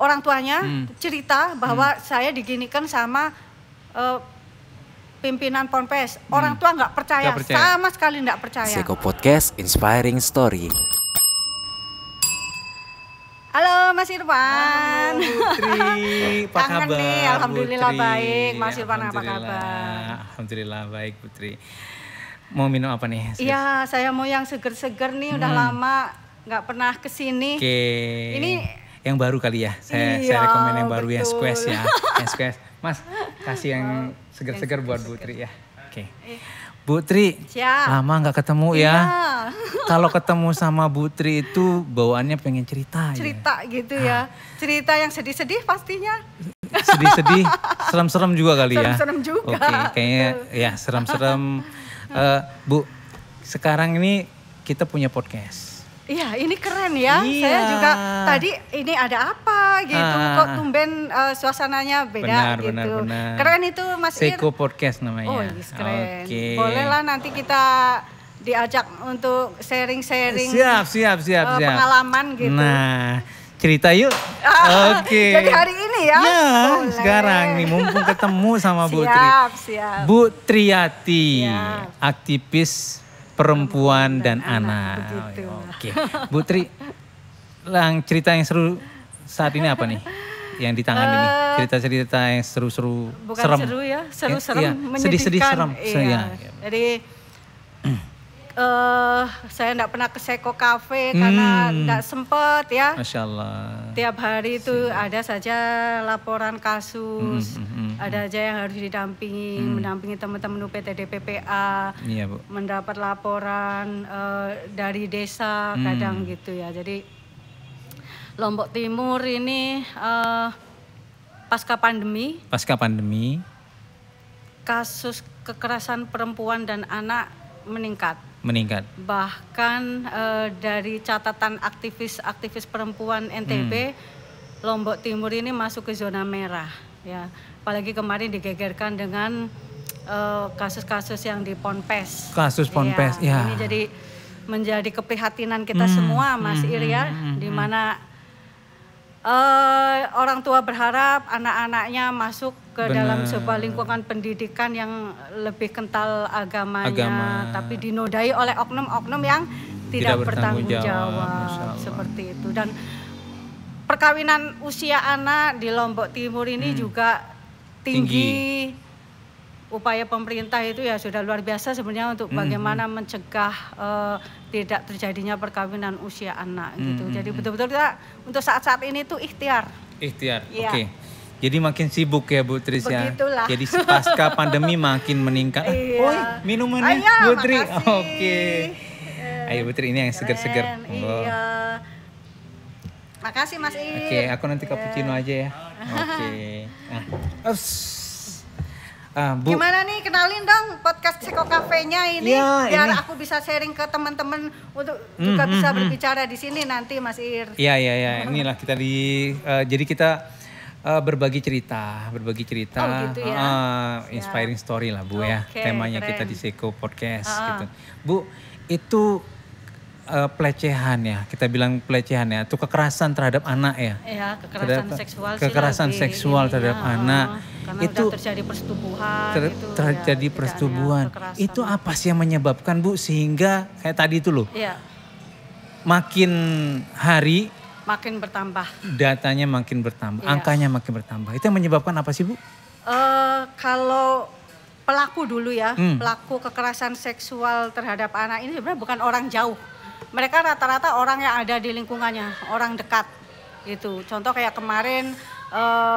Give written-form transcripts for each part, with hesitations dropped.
orang tuanya cerita bahwa saya diginikan sama pimpinan Ponpes. Orang tua nggak percaya, sama sekali nggak percaya. Seko Podcast Inspiring Story. Halo Mas Irfan. Halo Putri, apa Kangen kabar? nih, alhamdulillah Putri? baik. Mas Irfan apa kabar? Alhamdulillah baik Putri. Mau minum apa nih? Iya, saya mau yang seger-seger nih. Udah lama nggak pernah kesini. Oke. Ini yang baru kali ya. Saya rekomen yang baru, yang squash ya. Yang squash. Mas, kasih yang seger-seger buat Putri ya. Oke. Putri, lama nggak ketemu ya. Kalau ketemu sama Putri itu bawaannya pengen cerita. Cerita gitu ya. Cerita yang sedih-sedih pastinya. Sedih-sedih, serem-serem juga kali ya. Serem-serem juga. Oke, kayaknya ya serem-serem. Bu, sekarang ini kita punya podcast. Iya, ini keren ya. Iya. Saya juga tadi ini ada apa gitu. Kok tumben suasananya beda gitu. Benar. Keren itu Mas Ir. Seko Podcast namanya. Oh, keren. Oke. Boleh lah nanti kita diajak untuk sharing-sharing. Siap. Pengalaman gitu. Nah, cerita yuk. Oke. Jadi hari ini ya. Ya, sekarang nih mumpung ketemu sama Bu Tri. Siap. Bu Triati, aktivis perempuan dan anak. Oke. Bu Tri, cerita yang seru saat ini apa nih? Yang di tangan ini. Cerita-cerita yang seru-seru. Bukan serem. seru ya, seru-serem, ya, menyedihkan. Sedih-sedih serem. Iya. Jadi saya enggak pernah ke Seko Cafe karena enggak sempet ya. Masya Allah. Tiap hari itu ada saja laporan kasus, ada aja yang harus didampingi, mendampingi teman-teman UPTD PPA, iya, Bu. mendapat laporan dari desa kadang gitu ya. Jadi Lombok Timur ini pasca pandemi, kasus kekerasan perempuan dan anak meningkat. Bahkan dari catatan aktivis perempuan NTB, Lombok Timur ini masuk ke zona merah. Ya, apalagi kemarin digegerkan dengan kasus-kasus yang di Ponpes. Kasus Ponpes, ya. Ini jadi menjadi keprihatinan kita semua, Mas Ir ya, di mana orang tua berharap anak-anaknya masuk ke dalam sebuah lingkungan pendidikan yang lebih kental agamanya, tapi dinodai oleh oknum-oknum yang tidak bertanggung jawab seperti itu. Dan perkawinan usia anak di Lombok Timur ini juga tinggi. Upaya pemerintah itu ya sudah luar biasa sebenarnya untuk bagaimana mencegah tidak terjadinya perkawinan usia anak gitu. Jadi betul-betul kita untuk saat-saat ini tuh ikhtiar. Oke. Jadi makin sibuk ya Bu Tris ya. Begitulah. Jadi pasca pandemi makin meningkat. Minumannya Bu Tri. Oke. Ayo Bu Tri, ini yang seger-seger. Iya. Makasih Mas Ir. Oke, aku nanti cappuccino aja ya. Oke. Bu. Gimana nih, kenalin dong podcast Seko Cafe-nya ini biar aku bisa sharing ke teman-teman untuk juga bisa berbicara di sini nanti Mas Ir. Iya. Inilah kita jadi kita berbagi cerita. Oh gitu ya. Inspiring story lah Bu ya. Temanya keren. kita di Seko Podcast gitu. Bu, itu pelecehan ya, kita bilang pelecehan ya, itu kekerasan terhadap anak ya. Iya, kekerasan seksual. Kekerasan seksual terhadap anak. Karena itu udah terjadi persetubuhan. Terjadi persetubuhan. Itu apa sih yang menyebabkan Bu sehingga kayak tadi itu loh. Iya. Makin hari makin bertambah. Datanya makin bertambah, angkanya makin bertambah. Itu yang menyebabkan apa sih Bu? Kalau pelaku dulu ya, pelaku kekerasan seksual terhadap anak ini sebenarnya bukan orang jauh. Mereka rata-rata orang yang ada di lingkungannya, orang dekat gitu. Contoh kayak kemarin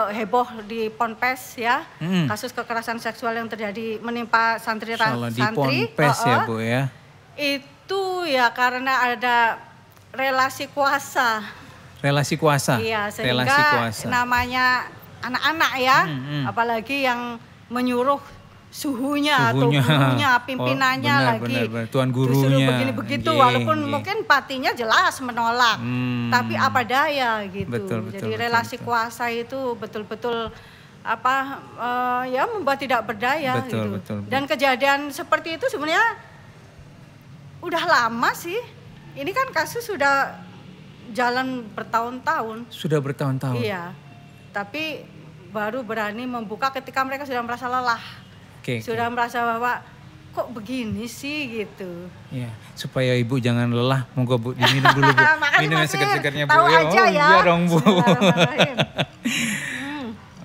heboh di Ponpes ya, kasus kekerasan seksual yang terjadi menimpa santri-santri. Di Ponpes ya Bu ya. Itu ya karena ada relasi kuasa. Iya, sehingga namanya anak-anak ya, apalagi yang menyuruh suhunya atau gurunya, pimpinannya benar, tuan gurunya begini begitu, walaupun mungkin patinya jelas menolak, tapi apa daya gitu. Jadi relasi kuasa itu betul-betul ya membuat tidak berdaya gitu. Dan kejadian seperti itu sebenarnya udah lama sih. Ini kan kasus sudah jalan bertahun-tahun. Sudah bertahun-tahun? Iya, tapi baru berani membuka ketika mereka sudah merasa lelah. Sudah merasa bahwa kok begini sih gitu. Ya, supaya Ibu jangan lelah, monggo Bu diminum dulu Bu. Minum yang segar-segarnya Bu. Tahu aja ya. Iya dong Bu.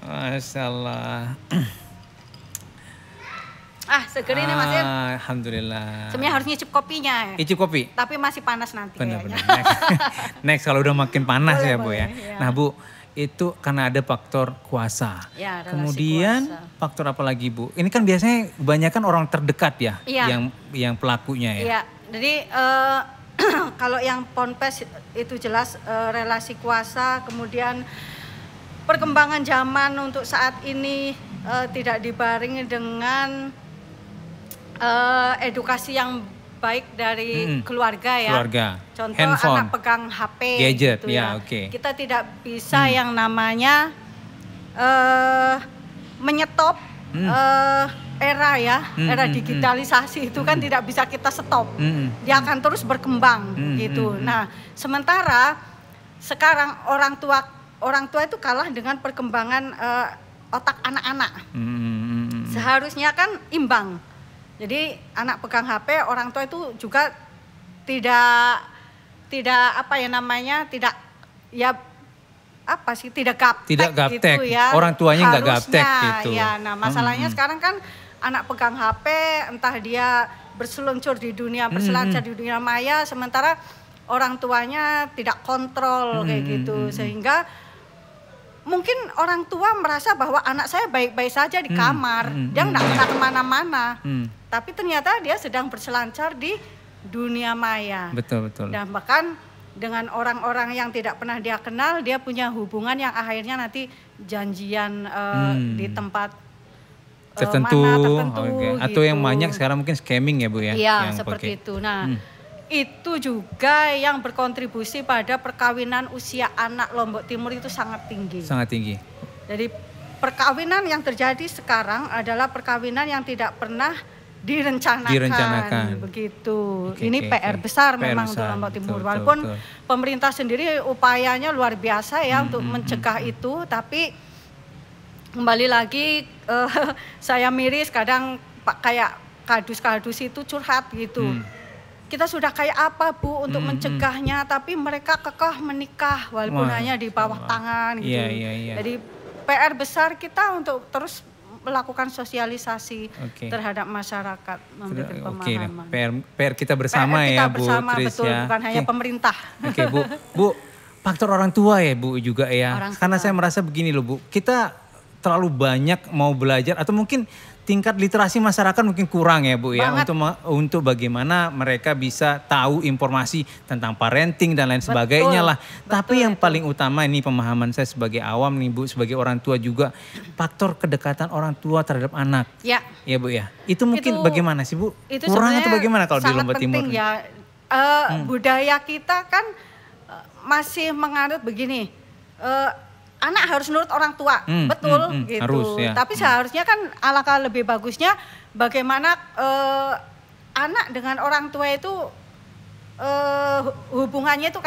Masya Allah. Seger ini Mas Ir. Alhamdulillah. Sebenarnya harus nyicip kopinya. Icip kopi? Tapi masih panas nanti. Benar-benar. Next kalau udah makin panas boleh, ya Bu ya. Nah Bu, itu karena ada faktor kuasa. Ya, kemudian kuasa. Faktor apa lagi Bu? Ini kan biasanya kebanyakan orang terdekat ya, yang pelakunya ya. Iya, jadi kalau yang ponpes itu jelas relasi kuasa, kemudian perkembangan zaman untuk saat ini tidak dibarengi dengan edukasi yang baik dari keluarga ya. Contoh handphone, anak pegang HP, gadget, gitu ya. Kita tidak bisa yang namanya menyetop era ya, era digitalisasi itu kan tidak bisa kita stop. Dia akan terus berkembang gitu. Nah, sementara sekarang orang tua itu kalah dengan perkembangan otak anak-anak. Seharusnya kan imbang. Jadi anak pegang HP, orang tua itu juga tidak gaptek gitu ya. Orang tuanya nggak gaptek gitu. Ya, nah masalahnya sekarang kan anak pegang HP, entah dia berseluncur di dunia, berselancar di dunia maya, sementara orang tuanya tidak kontrol kayak gitu, sehingga mungkin orang tua merasa bahwa anak saya baik-baik saja di kamar, dia nggak pernah kemana-mana, tapi ternyata dia sedang berselancar di dunia maya. Betul. Dan bahkan dengan orang-orang yang tidak pernah dia kenal, dia punya hubungan yang akhirnya nanti janjian di tempat tertentu gitu. Atau yang banyak sekarang mungkin scamming ya Bu ya. Iya, seperti itu. Nah, itu juga yang berkontribusi pada perkawinan usia anak Lombok Timur itu sangat tinggi. Sangat tinggi. Jadi perkawinan yang terjadi sekarang adalah perkawinan yang tidak pernah direncanakan. Begitu. Ini PR besar memang untuk Lombok Timur. Walaupun pemerintah sendiri upayanya luar biasa ya untuk mencegah itu, tapi kembali lagi saya miris kadang kayak kardus-kardus itu curhat gitu. Kita sudah kayak apa Bu untuk mencegahnya, tapi mereka kekeh menikah walaupun hanya di bawah tangan gitu. Jadi PR besar kita untuk terus melakukan sosialisasi terhadap masyarakat, memberikan pemahaman. PR kita bersama ya Bu Tris ya. Bukan hanya pemerintah. Bu, faktor orang tua ya Bu juga ya. Karena saya merasa begini loh Bu, kita terlalu banyak mau belajar atau mungkin tingkat literasi masyarakat mungkin kurang ya Bu ya, untuk bagaimana mereka bisa tahu informasi tentang parenting dan lain sebagainya lah. Tapi yang paling utama ini pemahaman saya sebagai awam nih Bu, sebagai orang tua juga, faktor kedekatan orang tua terhadap anak. Ya Bu ya. Itu mungkin bagaimana sih Bu? Kurang atau bagaimana kalau di Lombok Timur? Ya. Budaya kita kan masih menganut begini. Anak harus nurut orang tua, betul gitu. Harus, ya. Tapi seharusnya kan alangkah lebih bagusnya bagaimana anak dengan orang tua itu hubungannya itu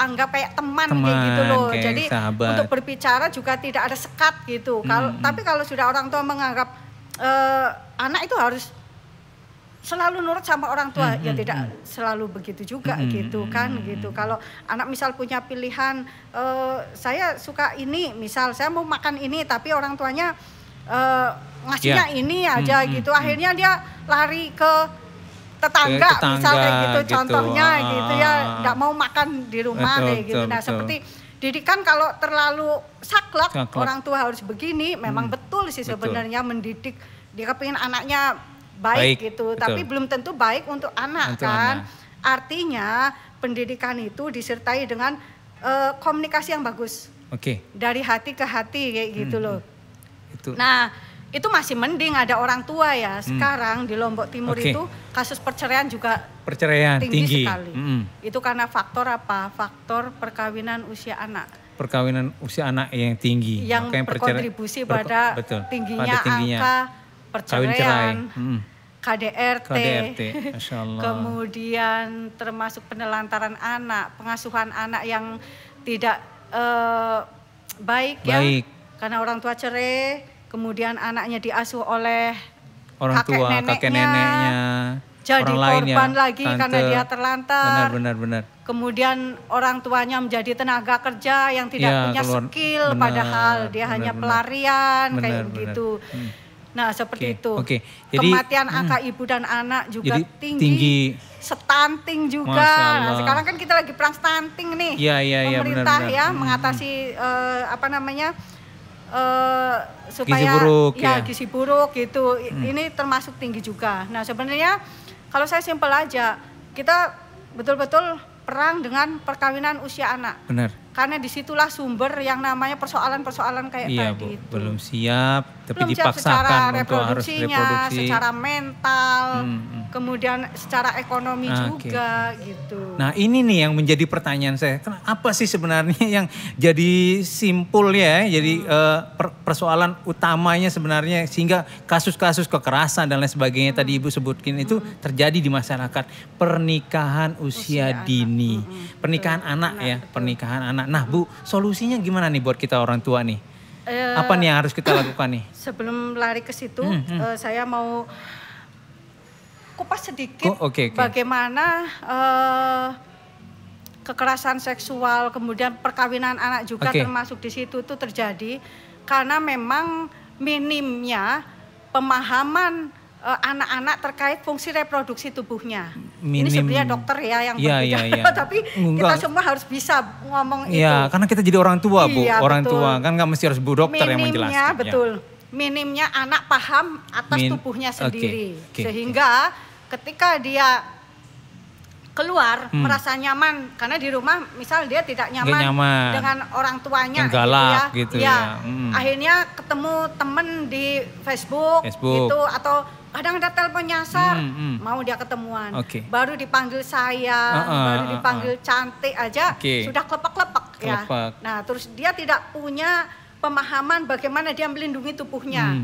anggap kayak teman kayak gitu loh. Jadi sahabat. Untuk berbicara juga tidak ada sekat gitu. Tapi kalau sudah orang tua menganggap anak itu harus selalu nurut sama orang tua, ya tidak selalu begitu juga gitu kan gitu. Kalau anak misal punya pilihan, saya suka ini, misal saya mau makan ini tapi orang tuanya ngasihnya ini aja gitu, akhirnya dia lari ke tetangga misal kayak gitu, contohnya gitu ya, nggak mau makan di rumah kayak gitu. Nah seperti didikan kalau terlalu saklek, orang tua harus begini, memang betul sih sebenarnya mendidik, dia kepingin anaknya baik gitu, tapi belum tentu baik untuk anak kan. Artinya pendidikan itu disertai dengan komunikasi yang bagus. Dari hati ke hati kayak gitu loh. Nah, itu masih mending ada orang tua ya. Sekarang di Lombok Timur itu kasus perceraian juga tinggi sekali. Itu karena faktor apa? Faktor perkawinan usia anak. Perkawinan usia anak yang tinggi. Yang berkontribusi pada tingginya angka perceraian. KDRT. Masya Allah. Kemudian termasuk penelantaran anak, pengasuhan anak yang tidak baik ya, karena orang tua cerai, kemudian anaknya diasuh oleh orang tua, kakek neneknya, jadi orang korban lain ya, lagi tante. karena dia terlantar. Benar. Kemudian orang tuanya menjadi tenaga kerja yang tidak punya skill, padahal dia hanya pelarian kayak gitu. Nah seperti itu. Jadi, kematian angka ibu dan anak juga tinggi. Stunting juga. Nah, sekarang kan kita lagi perang stunting nih. Pemerintah benar. mengatasi supaya gizi buruk, gizi buruk gitu. Ini termasuk tinggi juga. Nah sebenarnya kalau saya simpel aja, kita betul-betul perang dengan perkawinan usia anak. Benar. Karena disitulah sumber yang namanya persoalan-persoalan kayak tadi itu. Belum siap, tapi belum dipaksakan secara untuk harus reproduksi. Secara mental, kemudian secara ekonomi juga gitu. Nah ini nih yang menjadi pertanyaan saya, apa sih sebenarnya yang jadi simpul ya, jadi persoalan utamanya sebenarnya sehingga kasus-kasus kekerasan dan lain sebagainya tadi Ibu sebutkan itu terjadi di masyarakat, pernikahan usia dini, pernikahan anak ya, pernikahan anak. Nah Bu, solusinya gimana nih buat kita orang tua nih? Apa nih yang harus kita lakukan nih? Sebelum lari ke situ, saya mau kupas sedikit bagaimana kekerasan seksual, kemudian perkawinan anak juga termasuk di situ itu terjadi karena memang minimnya pemahaman anak-anak terkait fungsi reproduksi tubuhnya. Ini sebenarnya dokter ya yang berbicara, tapi kita semua harus bisa ngomong itu. Iya, karena kita jadi orang tua Bu, orang tua kan nggak mesti harus Bu dokter yang menjelaskan. Betul. Minimnya anak paham atas tubuhnya sendiri, sehingga ketika dia keluar merasa nyaman karena di rumah misal dia tidak nyaman dengan orang tuanya yang galak gitu ya. Akhirnya ketemu temen di Facebook. Gitu atau kadang ada telepon nyasar, mau dia ketemuan, baru dipanggil sayang, baru dipanggil cantik aja, sudah klepak-klepak ya. Nah terus dia tidak punya pemahaman bagaimana dia melindungi tubuhnya,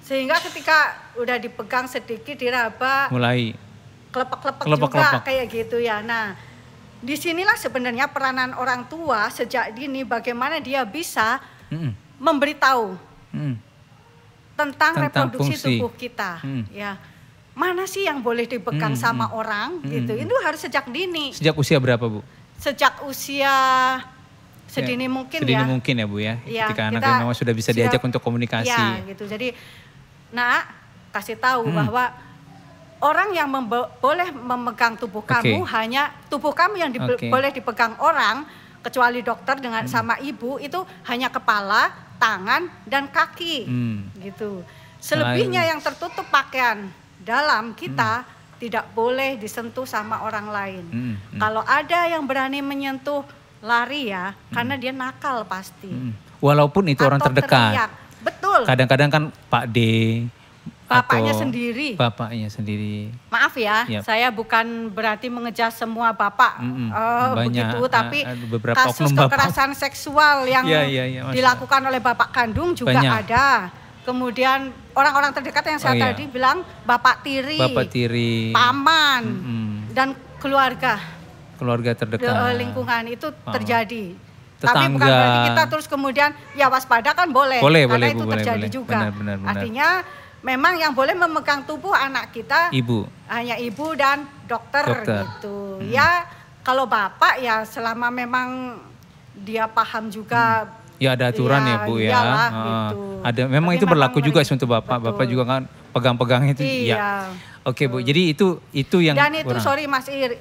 sehingga ketika udah dipegang sedikit diraba, mulai klepak-klepak juga kayak gitu ya. Nah disinilah sebenarnya peranan orang tua sejak dini bagaimana dia bisa memberitahu tentang reproduksi tubuh kita, ya mana sih yang boleh dipegang sama orang gitu, itu harus sejak dini. Sejak usia berapa Bu? Sejak usia sedini mungkin ya. Sedini mungkin ya Bu ya, ketika anak memang sudah bisa diajak untuk komunikasi. Ya gitu, jadi kasih tahu bahwa orang yang boleh memegang tubuh kamu hanya tubuh kamu yang boleh dipegang orang, kecuali dokter dengan sama ibu itu hanya kepala, tangan dan kaki gitu. Selebihnya yang tertutup pakaian dalam kita tidak boleh disentuh sama orang lain. Kalau ada yang berani menyentuh, lari ya, karena dia nakal pasti. Walaupun itu orang terdekat. Teriak. Betul. Kadang-kadang kan Pak D, bapaknya sendiri. Bapaknya sendiri. Maaf ya, saya bukan berarti mengejar semua bapak begitu, tapi kasus kekerasan seksual yang dilakukan oleh bapak kandung juga ada. Kemudian orang-orang terdekat yang saya tadi bilang bapak tiri, paman, dan keluarga terdekat, lingkungan itu terjadi. Tetangga. Tapi bukan berarti kita terus kemudian ya waspada kan boleh karena itu terjadi juga. Benar. Artinya memang yang boleh memegang tubuh anak kita hanya ibu dan dokter. Gitu. Ya kalau bapak ya selama memang dia paham juga. Ya ada aturan ya Bu ya. Gitu. Ada memang tapi itu berlaku juga untuk bapak. Betul. Bapak juga kan pegang-pegang itu. Iya. Oke Bu, jadi itu yang dan itu kurang. Sorry Mas Ir,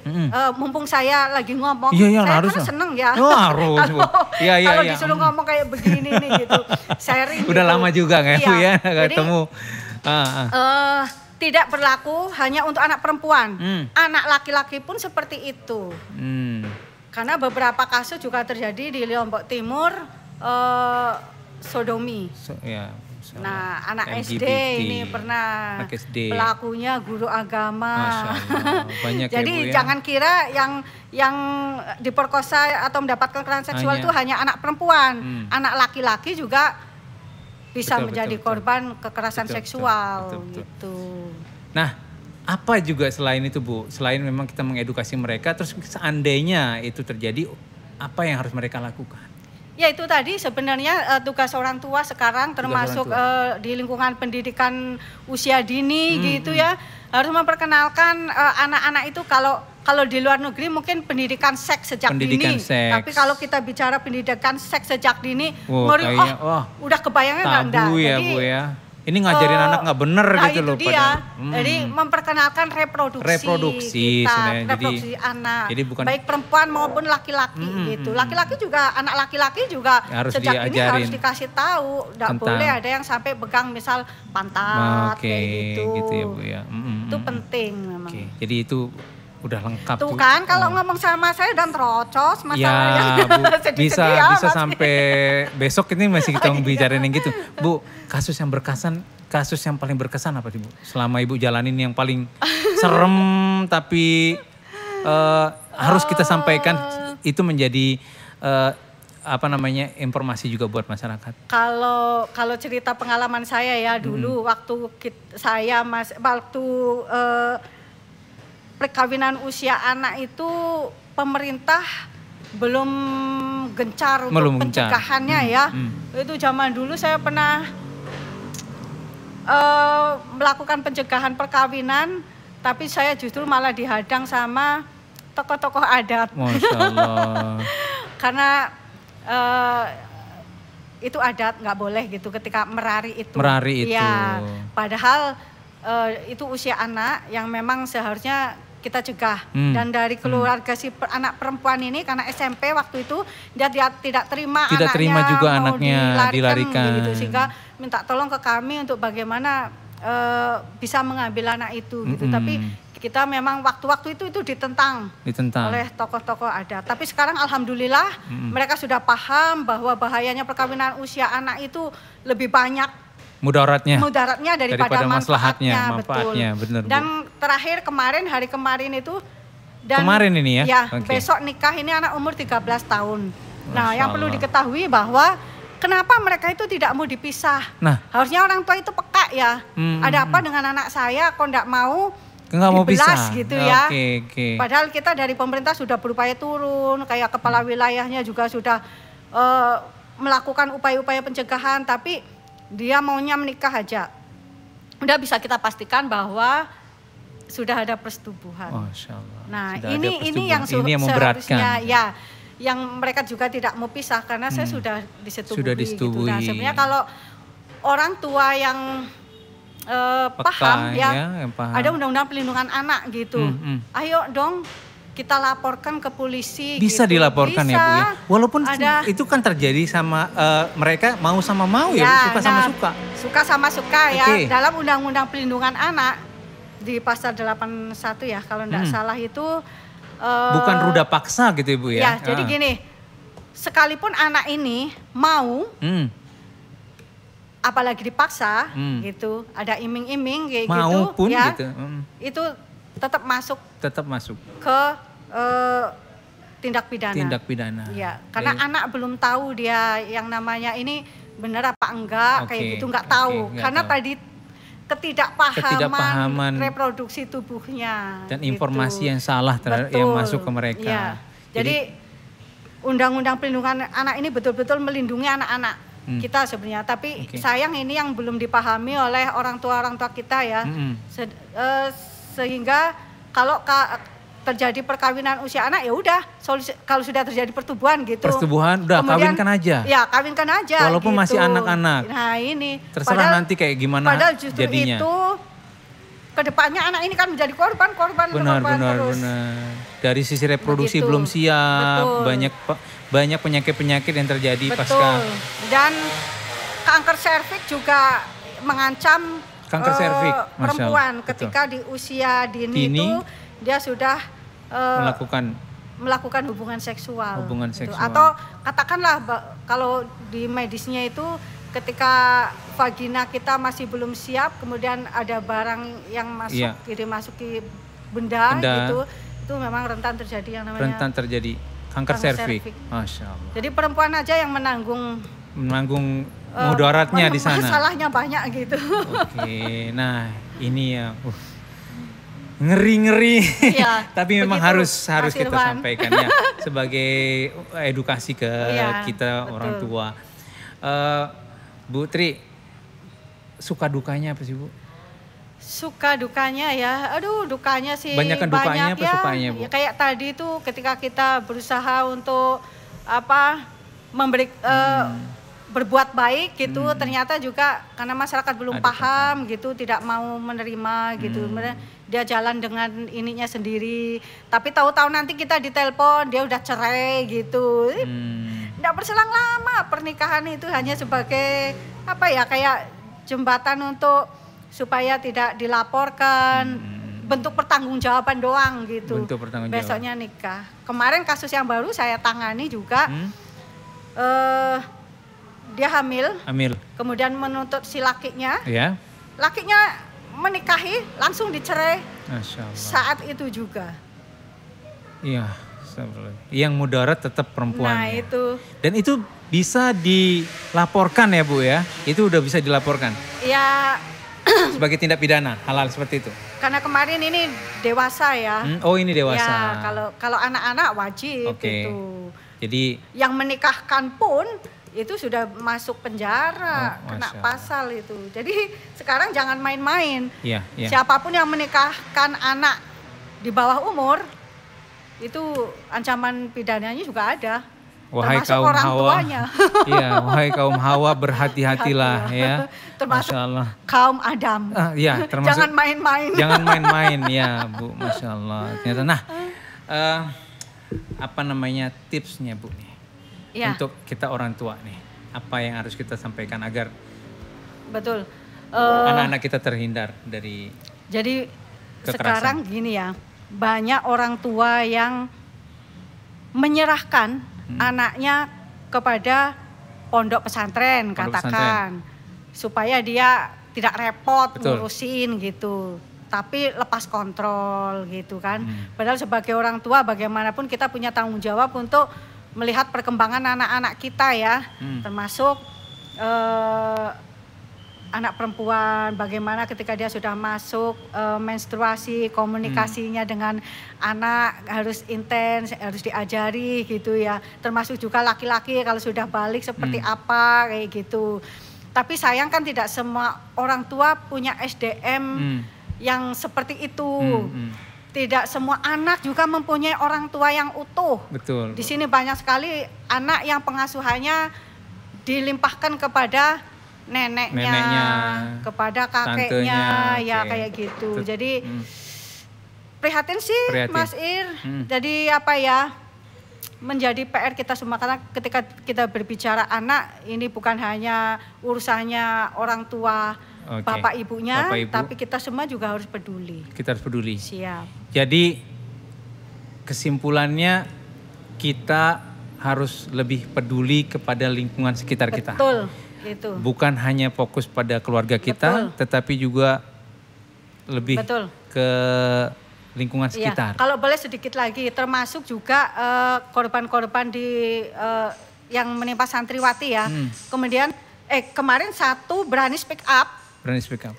mumpung saya lagi ngomong, saya harus seneng ya. Harus Bu. Kalau disuruh ngomong kayak begini nih gitu, sharing. Udah gitu. Lama juga nggak Bu ya ketemu. Tidak berlaku hanya untuk anak perempuan, anak laki-laki pun seperti itu. Karena beberapa kasus juga terjadi di Lombok Timur, sodomi. Nah anak LGBT. SD ini pernah pelakunya guru agama. Banyak jadi ya, Bu, ya? Jangan kira yang diperkosa atau mendapatkan kekerasan seksual itu hanya anak perempuan, anak laki-laki juga bisa menjadi korban kekerasan seksual. Gitu. Nah, apa juga selain itu Bu? Selain memang kita mengedukasi mereka, terus seandainya itu terjadi, apa yang harus mereka lakukan? Ya itu tadi sebenarnya tugas orang tua sekarang termasuk di lingkungan pendidikan usia dini gitu ya. Harus memperkenalkan anak-anak itu kalau di luar negeri mungkin pendidikan seks sejak dini. Tapi kalau kita bicara pendidikan seks sejak dini, udah kebayangnya enggak. Tabu ya Bu ya. Ini ngajarin anak nggak bener gitu loh. Jadi memperkenalkan reproduksi kita, reproduksi anak, jadi bukan, baik perempuan maupun laki-laki gitu. Laki-laki juga, anak laki-laki juga harus sejak ini harus dikasih tahu. Nggak boleh ada yang sampai pegang misal pantat kayak gitu ya Bu ya. Itu penting memang. Jadi itu udah lengkap tuh kan kalau ngomong sama saya dan terocos masalahnya. Ya Bu, bisa sampai besok ini masih kita bicarain yang gitu. Bu, kasus yang paling berkesan apa sih Bu? Selama Ibu jalanin yang paling serem tapi harus kita sampaikan itu menjadi informasi juga buat masyarakat. Kalau cerita pengalaman saya ya dulu waktu perkawinan usia anak itu pemerintah belum gencar untuk pencegahannya ya. Itu zaman dulu saya pernah melakukan pencegahan perkawinan, tapi saya justru malah dihadang sama tokoh-tokoh adat. Masya Allah. Karena itu adat, nggak boleh gitu ketika merari itu. Ya, padahal itu usia anak yang memang seharusnya kita cegah. Dan dari keluarga si anak perempuan ini karena SMP waktu itu dia tidak terima anaknya dilarikan gitu, sehingga minta tolong ke kami untuk bagaimana bisa mengambil anak itu gitu. Tapi kita memang waktu-waktu itu ditentang oleh tokoh-tokoh adat. Tapi sekarang alhamdulillah mereka sudah paham bahwa bahayanya perkawinan usia anak itu lebih banyak mudaratnya daripada manfaatnya, betul. Dan terakhir hari kemarin itu ini ya. Besok nikah ini anak umur 13 tahun. Nah, yang perlu diketahui bahwa kenapa mereka itu tidak mau dipisah. Nah, harusnya orang tua itu peka ya. Ada apa dengan anak saya kok enggak mau dibelas gitu ya. Padahal kita dari pemerintah sudah berupaya turun, kayak kepala wilayahnya juga sudah melakukan upaya-upaya pencegahan, tapi dia maunya menikah aja. Udah bisa kita pastikan bahwa sudah ada persetubuhan. Masya Allah. Nah ini yang seharusnya ya, yang mereka juga tidak mau pisah karena saya sudah disetubui. Gitu. Nah sebenarnya kalau orang tua yang paham yang paham. Ada undang-undang pelindungan anak gitu. Ayo dong kita laporkan ke polisi. Bisa gitu. Dilaporkan ya Bu ya. Walaupun itu kan terjadi sama mereka mau sama mau ya, suka sama suka. Suka sama suka ya. Dalam undang-undang pelindungan anak di pasal 81 ya kalau tidak salah itu. Bukan ruda paksa gitu Ibu ya. Ya jadi gini, sekalipun anak ini mau, apalagi dipaksa gitu, ada iming-iming kayak mau gitu pun ya, gitu. Itu tetap masuk ke tindak pidana. Ya, karena anak belum tahu dia yang namanya ini benar apa enggak kayak gitu, enggak tahu. Karena tadi ketidakpahaman reproduksi tubuhnya dan informasi yang salah yang masuk ke mereka. Ya. Jadi undang-undang pelindungan anak ini betul-betul melindungi anak-anak kita sebenarnya. Tapi sayang ini yang belum dipahami oleh orang tua kita ya. Sehingga kalau terjadi perkawinan usia anak ya udah, kalau sudah terjadi pertumbuhan gitu. Pertumbuhan udah kawinkan aja. Ya, kawinkan aja. Walaupun gitu. Masih anak-anak. Nah, ini terserah nanti kayak gimana padahal justru jadinya. Itu kedepannya anak ini kan menjadi korban terus. Dari sisi reproduksi belum siap. Betul. Banyak penyakit-penyakit yang terjadi pasca. Dan kanker serviks juga mengancam perempuan ketika di usia dini itu dia sudah melakukan hubungan seksual. Gitu. Atau katakanlah kalau di medisnya itu ketika vagina kita masih belum siap, kemudian ada barang yang dimasuki benda gitu, itu memang rentan terjadi yang namanya kanker serviks. Masya Allah. Jadi perempuan aja yang menanggung mudaratnya di sana. Masalahnya banyak gitu. Nah ini ya ngeri-ngeri. Ya, Tapi memang harus kita Irwan. sampaikan ya sebagai edukasi ke kita orang tua. Bu Tri, suka dukanya apa sih Bu? Suka dukanya ya, aduh dukanya sih banyak dukanya apa ya, sukanya Bu? Ya kayak tadi tuh ketika kita berusaha untuk memberi berbuat baik gitu, ternyata juga karena masyarakat belum paham gitu, tidak mau menerima gitu. Dia jalan dengan ininya sendiri, tapi tahu-tahu nanti kita ditelepon dia udah cerai gitu. Tidak berselang lama pernikahan itu hanya sebagai kayak jembatan untuk supaya tidak dilaporkan, bentuk pertanggongjawaban doang gitu. Besoknya nikah. Kemarin kasus yang baru saya tangani juga, dia hamil, kemudian menuntut si lakinya, lakinya menikahi langsung dicerai. Saat itu juga. Iya, yang mudarat tetap perempuan. Nah itu. Dan itu bisa dilaporkan ya Bu ya? Itu udah bisa dilaporkan? Ya. Sebagai tindak pidana halal seperti itu. Karena kemarin ini dewasa ya. Oh ini dewasa. Ya kalau anak-anak wajib gitu. Jadi yang menikahkan pun itu sudah masuk penjara, kena pasal itu. Jadi sekarang jangan main-main. Siapapun yang menikahkan anak di bawah umur itu ancaman pidananya juga ada. Wahai termasuk kaum orang Hawa, tuanya. Iya, wahai kaum Hawa berhati-hatilah ya. Termasuk Masya Allah. kaum Adam. Ya, termasuk. Jangan main-main. Jangan main-main ya Bu, Masya Allah. Ternyata, nah, tipsnya Bu nih untuk kita orang tua nih, apa yang harus kita sampaikan agar betul anak-anak kita terhindar dari. Jadi kekerasan. Sekarang gini ya, banyak orang tua yang menyerahkan anaknya kepada pondok pesantren, katakan, supaya dia tidak repot ngurusin gitu, tapi lepas kontrol gitu kan. Padahal sebagai orang tua bagaimanapun kita punya tanggung jawab untuk melihat perkembangan anak-anak kita ya, termasuk anak perempuan, bagaimana ketika dia sudah masuk menstruasi, komunikasinya dengan anak harus intens, harus diajari gitu ya. Termasuk juga laki-laki kalau sudah balik seperti apa kayak gitu. Tapi sayang kan tidak semua orang tua punya SDM yang seperti itu. Tidak semua anak juga mempunyai orang tua yang utuh. Betul. Di sini banyak sekali anak yang pengasuhannya dilimpahkan kepada neneknya, kepada kakeknya, ya kayak gitu. Jadi prihatin sih Mas Ir. Jadi menjadi PR kita semua, karena ketika kita berbicara anak ini bukan hanya urusannya orang tua, bapak ibunya, tapi kita semua juga harus peduli. Kita harus peduli. Siap. Jadi kesimpulannya kita harus lebih peduli kepada lingkungan sekitar kita. Betul. Itu. Bukan hanya fokus pada keluarga kita, tetapi juga lebih ke lingkungan sekitar. Kalau boleh sedikit lagi, termasuk juga korban-korban yang menimpa santriwati ya. Kemudian kemarin satu berani speak up.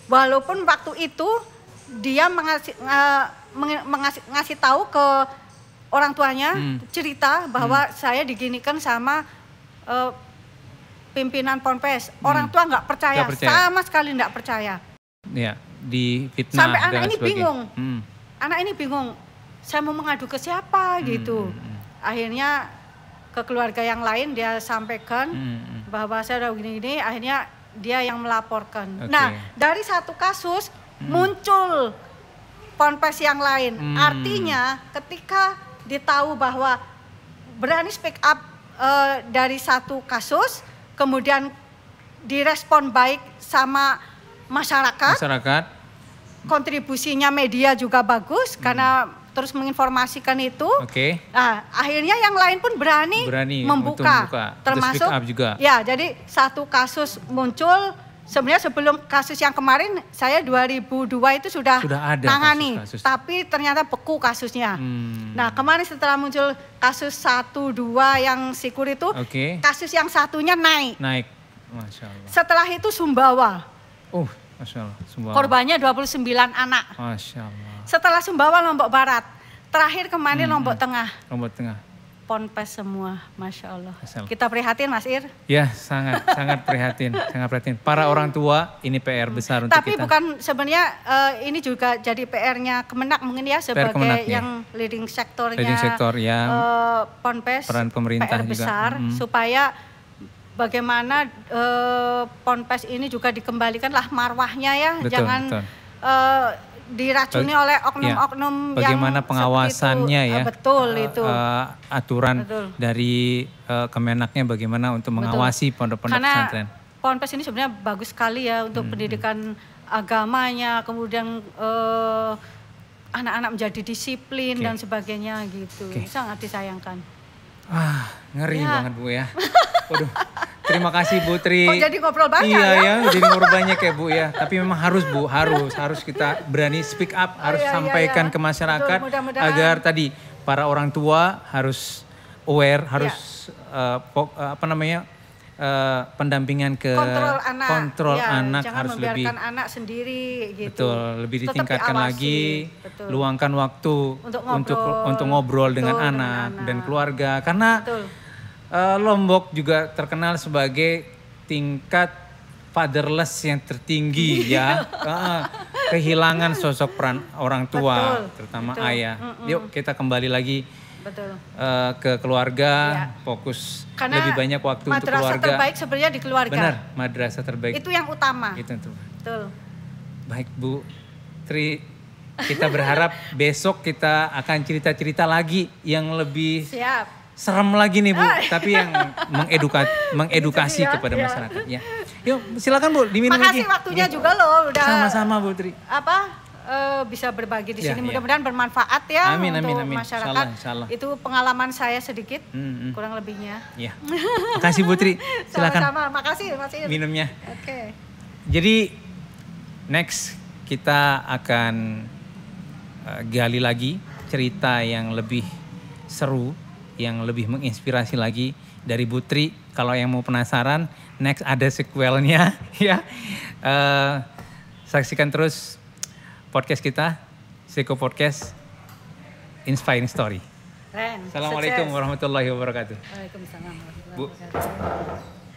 Walaupun waktu itu dia ngasih tahu ke orang tuanya, cerita bahwa saya diginikan sama pimpinan Ponpes. Orang tua nggak percaya, sama sekali nggak percaya. Ya, di fitnah. Sampai anak ini bingung. Anak ini bingung, saya mau mengadu ke siapa gitu. Akhirnya ke keluarga yang lain dia sampaikan bahwa saya udah gini-gini, akhirnya dia yang melaporkan. Nah, dari satu kasus muncul Ponpes yang lain. Artinya ketika ditahu bahwa berani speak up dari satu kasus, kemudian direspon baik sama masyarakat, kontribusinya media juga bagus karena terus menginformasikan itu. Nah, akhirnya yang lain pun berani membuka. Termasuk juga. Ya, jadi satu kasus muncul. Sebenarnya sebelum kasus yang kemarin saya 2002 itu sudah ada tangani, kasus. Tapi ternyata beku kasusnya. Nah, kemarin setelah muncul kasus 1, 2 yang Sikur itu, kasus yang satunya naik. Masya Allah. Setelah itu Sumbawa. Masya Allah. Korbannya 29 anak. Masya Allah. Setelah Sumbawa, Lombok Barat. Terakhir kemarin Lombok Tengah. Lombok Tengah. Ponpes semua, Masya Allah. Kita prihatin Mas Ir? Ya, sangat prihatin, sangat prihatin. Para orang tua ini PR besar untuk tapi kita. Tapi bukan sebenarnya ini juga jadi PR-nya Kemenak mungkin ya sebagai yang leading sektornya. Leading sektor ya. Ponpes peran pemerintah PR besar supaya bagaimana Ponpes ini juga dikembalikanlah marwahnya ya, jangan diracuni oleh oknum-oknum yang bagaimana pengawasannya ya, betul itu aturan dari Kemenaknya bagaimana untuk mengawasi pondok-pondok pesantren. Ponpes ini sebenarnya bagus sekali ya untuk pendidikan agamanya, kemudian anak-anak menjadi disiplin dan sebagainya gitu, sangat disayangkan. Ngeri banget Bu ya. Waduh. Terima kasih Bu Tri. Kok jadi ngobrol banyak ya? Jadi ngobrol banyak ya Bu ya. Tapi memang harus Bu, harus kita berani speak up, harus sampaikan ke masyarakat. Betul, agar tadi para orang tua harus aware, harus pendampingan ke kontrol anak jangan harus lebih. Jangan membiarkan anak sendiri gitu. Betul, lebih ditingkatkan lagi, luangkan waktu untuk ngobrol dengan anak dan keluarga. Karena Lombok juga terkenal sebagai tingkat fatherless yang tertinggi ya. Kehilangan sosok peran orang tua, terutama ayah. Yuk kita kembali lagi ke keluarga, fokus karena lebih banyak waktu untuk keluarga. Madrasah terbaik sebenarnya di keluarga. Benar, madrasah terbaik. Itu yang utama. Betul. Baik Bu Tri, kita berharap besok kita akan cerita-cerita lagi yang lebih serem lagi nih Bu, tapi yang mengedukasi kepada masyarakat ya. Yuk silakan Bu, diminum lagi. Makasih waktunya juga loh, udah. Sama-sama Bu Tri. Bisa berbagi di sini, mudah-mudahan bermanfaat ya untuk masyarakat. Insya Allah. Itu pengalaman saya sedikit, kurang lebihnya. Ya. Makasih Bu Tri, silakan. Sama-sama, makasih Mas Ir. Minumnya. Oke. Jadi next kita akan gali lagi cerita yang lebih seru, yang lebih menginspirasi lagi dari Bu Tri. Kalau yang mau penasaran, next ada sequelnya ya. Saksikan terus podcast kita, Seko Podcast Inspiring Story. Assalamualaikum warahmatullahi wabarakatuh. Waalaikumsalam warahmatullahi Bu. wabarakatuh.